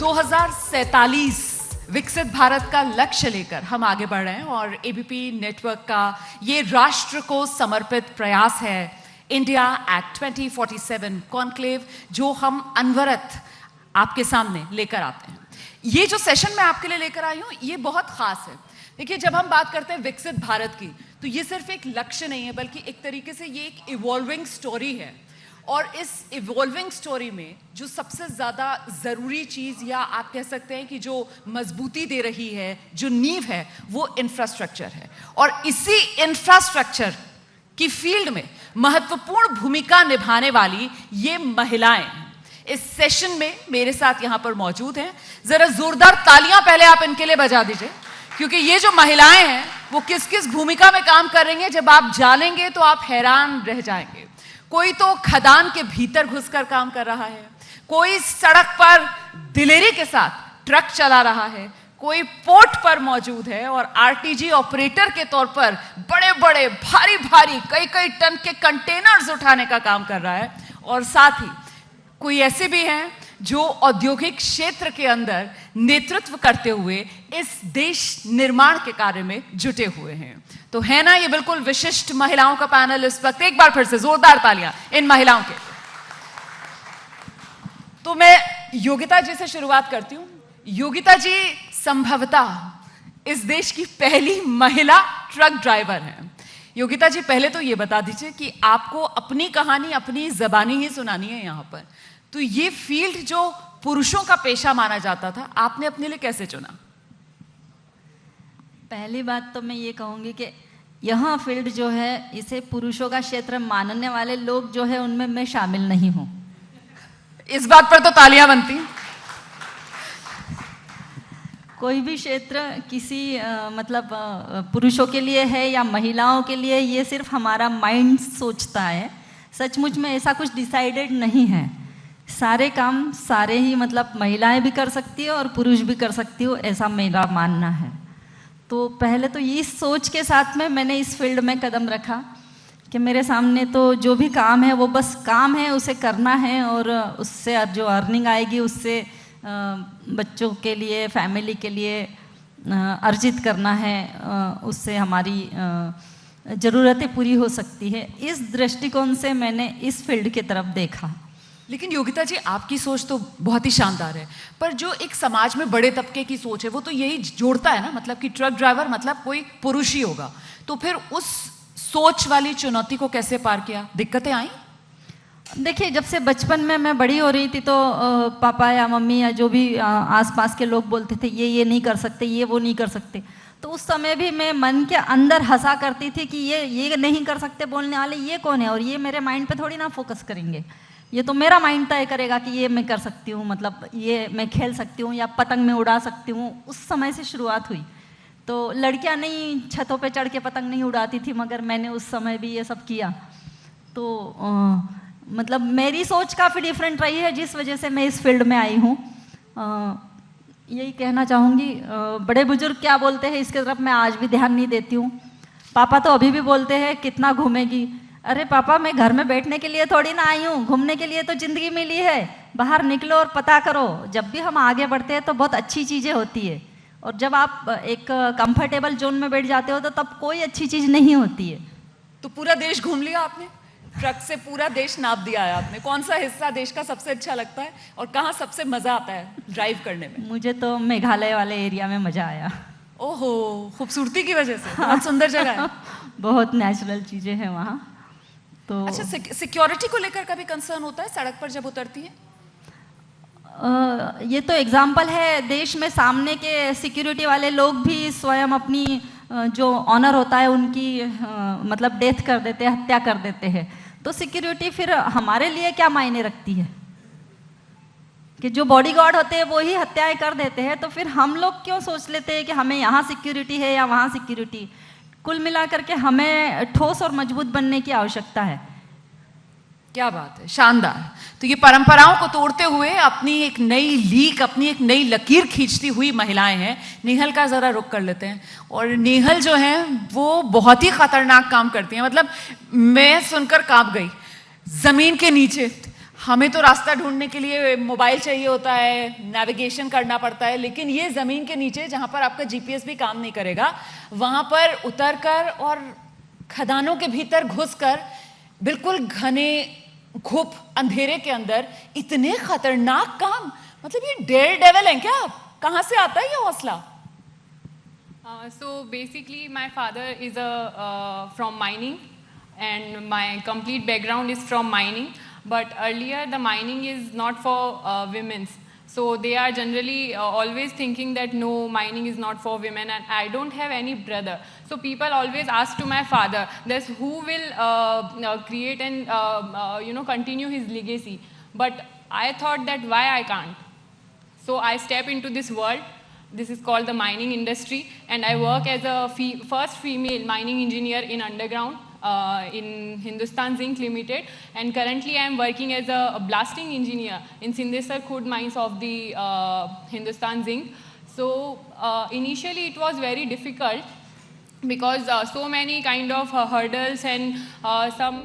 2047 विकसित भारत का लक्ष्य लेकर हम आगे बढ़ रहे हैं और एबीपी नेटवर्क का ये राष्ट्र को समर्पित प्रयास है इंडिया एट 2047 कॉन्क्लेव, जो हम अनवरत आपके सामने लेकर आते हैं। ये जो सेशन मैं आपके लिए लेकर आई हूँ ये बहुत खास है। देखिए, जब हम बात करते हैं विकसित भारत की तो ये सिर्फ एक लक्ष्य नहीं है, बल्कि एक तरीके से ये एक इवॉल्विंग स्टोरी है। और इस इवॉल्विंग स्टोरी में जो सबसे ज़्यादा ज़रूरी चीज़, या आप कह सकते हैं कि जो मजबूती दे रही है, जो नींव है, वो इंफ्रास्ट्रक्चर है। और इसी इंफ्रास्ट्रक्चर की फील्ड में महत्वपूर्ण भूमिका निभाने वाली ये महिलाएं इस सेशन में मेरे साथ यहाँ पर मौजूद हैं। ज़रा ज़ोरदार तालियां पहले आप इनके लिए बजा दीजिए, क्योंकि ये जो महिलाएं हैं वो किस किस भूमिका में काम कर रही हैं, जब आप जानेंगे तो आप हैरान रह जाएंगे। कोई तो खदान के भीतर घुसकर काम कर रहा है, कोई सड़क पर दिलेरी के साथ ट्रक चला रहा है, कोई पोर्ट पर मौजूद है और आरटीजी ऑपरेटर के तौर पर बड़े बड़े भारी भारी कई कई टन के कंटेनर्स उठाने का काम कर रहा है। और साथ ही कोई ऐसे भी हैं जो औद्योगिक क्षेत्र के अंदर नेतृत्व करते हुए इस देश निर्माण के कार्य में जुटे हुए हैं। तो है ना, ये बिल्कुल विशिष्ट महिलाओं का पैनल इस वक्त। एक बार फिर से जोरदार तालियां इन महिलाओं के। तो मैं योगिता जी से शुरुआत करती हूं। योगिता जी संभवतः इस देश की पहली महिला ट्रक ड्राइवर हैं। योगिता जी, पहले तो ये बता दीजिए कि आपको अपनी कहानी अपनी जबानी ही सुनानी है यहाँ पर, तो ये फील्ड जो पुरुषों का पेशा माना जाता था, आपने अपने लिए कैसे चुना? पहली बात तो मैं ये कहूँगी कि यह फील्ड जो है इसे पुरुषों का क्षेत्र मानने वाले लोग जो है उनमें मैं शामिल नहीं हूँ। इस बात पर तो तालियां बनती। कोई भी क्षेत्र किसी मतलब पुरुषों के लिए है या महिलाओं के लिए, ये सिर्फ हमारा माइंड सोचता है। सचमुच में ऐसा कुछ डिसाइडेड नहीं है। सारे काम सारे ही मतलब महिलाएं भी कर सकती है और पुरुष भी कर सकती हो, ऐसा मेरा मानना है। तो पहले तो इस सोच के साथ में मैंने इस फील्ड में कदम रखा कि मेरे सामने तो जो भी काम है वो बस काम है, उसे करना है और उससे जो अर्निंग आएगी उससे बच्चों के लिए, फैमिली के लिए अर्जित करना है, उससे हमारी ज़रूरतें पूरी हो सकती है। इस दृष्टिकोण से मैंने इस फील्ड की तरफ देखा। लेकिन योगिता जी, आपकी सोच तो बहुत ही शानदार है, पर जो एक समाज में बड़े तबके की सोच है वो तो यही जोड़ता है ना, मतलब कि ट्रक ड्राइवर मतलब कोई पुरुष ही होगा। तो फिर उस सोच वाली चुनौती को कैसे पार किया? दिक्कतें आई? देखिए, जब से बचपन में मैं बड़ी हो रही थी तो पापा या मम्मी या जो भी आसपास के लोग बोलते थे ये नहीं कर सकते, ये वो नहीं कर सकते, तो उस समय भी मैं मन के अंदर हंसा करती थी कि ये नहीं कर सकते बोलने वाले ये कौन है, और ये मेरे माइंड पे थोड़ी ना फोकस करेंगे, ये तो मेरा माइंड तय करेगा कि ये मैं कर सकती हूँ, मतलब ये मैं खेल सकती हूँ या पतंग में उड़ा सकती हूँ। उस समय से शुरुआत हुई। तो लड़कियाँ नहीं छतों पे चढ़ के पतंग नहीं उड़ाती थी, मगर मैंने उस समय भी ये सब किया। तो मतलब मेरी सोच काफ़ी डिफरेंट रही है, जिस वजह से मैं इस फील्ड में आई हूँ। यही कहना चाहूँगी। बड़े बुजुर्ग क्या बोलते हैं इसके तरफ मैं आज भी ध्यान नहीं देती हूँ। पापा तो अभी भी बोलते हैं कितना घूमेगी। अरे पापा, मैं घर में बैठने के लिए थोड़ी ना आई हूँ, घूमने के लिए तो ज़िंदगी मिली है, बाहर निकलो और पता करो। जब भी हम आगे बढ़ते हैं तो बहुत अच्छी चीज़ें होती है, और जब आप एक कंफर्टेबल जोन में बैठ जाते हो तो तब कोई अच्छी चीज़ नहीं होती है। तो पूरा देश घूम लिया आपने, ट्रक से पूरा देश नाप दिया है आपने। कौन सा हिस्सा देश का सबसे अच्छा लगता है और कहाँ सबसे मज़ा आता है ड्राइव करने में? मुझे तो मेघालय वाले एरिया में मज़ा आया। ओहो, खूबसूरती की वजह से? बहुत सुंदर जगह है। बहुत नेचुरल चीज़ें हैं वहाँ। तो अच्छा, सिक्योरिटी को लेकर कभी कंसर्न होता है सड़क पर जब उतरती है? ये तो एग्जाम्पल है, देश में सामने के सिक्योरिटी वाले लोग भी स्वयं अपनी जो ऑनर होता है उनकी मतलब डेथ कर देते हैं, हत्या कर देते हैं। तो सिक्योरिटी फिर हमारे लिए क्या मायने रखती है कि जो बॉडीगार्ड होते हैं वो ही हत्याएं कर देते हैं, तो फिर हम लोग क्यों सोच लेते हैं कि हमें यहाँ सिक्योरिटी है या वहाँ सिक्योरिटी। कुल मिलाकर के हमें ठोस और मजबूत बनने की आवश्यकता है। क्या बात है, शानदार। तो ये परंपराओं को तोड़ते हुए अपनी एक नई लीक, अपनी एक नई लकीर खींचती हुई महिलाएं हैं। नेहल का जरा रुख कर लेते हैं। और नेहल जो है वो बहुत ही खतरनाक काम करती हैं, मतलब मैं सुनकर कांप गई। जमीन के नीचे हमें तो रास्ता ढूंढने के लिए मोबाइल चाहिए होता है, नेविगेशन करना पड़ता है, लेकिन ये ज़मीन के नीचे जहाँ पर आपका जीपीएस भी काम नहीं करेगा, वहाँ पर उतरकर और खदानों के भीतर घुसकर बिल्कुल घने घुप अंधेरे के अंदर इतने खतरनाक काम, मतलब ये डेयर डेविल हैं क्या? कहाँ से आता है ये हौसला? So basically my father is from mining and my complete background is from mining, but earlier the mining is not for women. So they are generally always thinking that no, mining is not for women, and I don't have any brother. So people always ask to my father, "This who will create and continue his legacy?" But I thought that why I can't. So I step into this world. This is called the mining industry, and I work as a first female mining engineer in underground in Hindustan Zinc Limited, and currently I am working as a blasting engineer in Sindesar Khurd mines of the Hindustan Zinc. So initially it was very difficult because so many kind of hurdles and some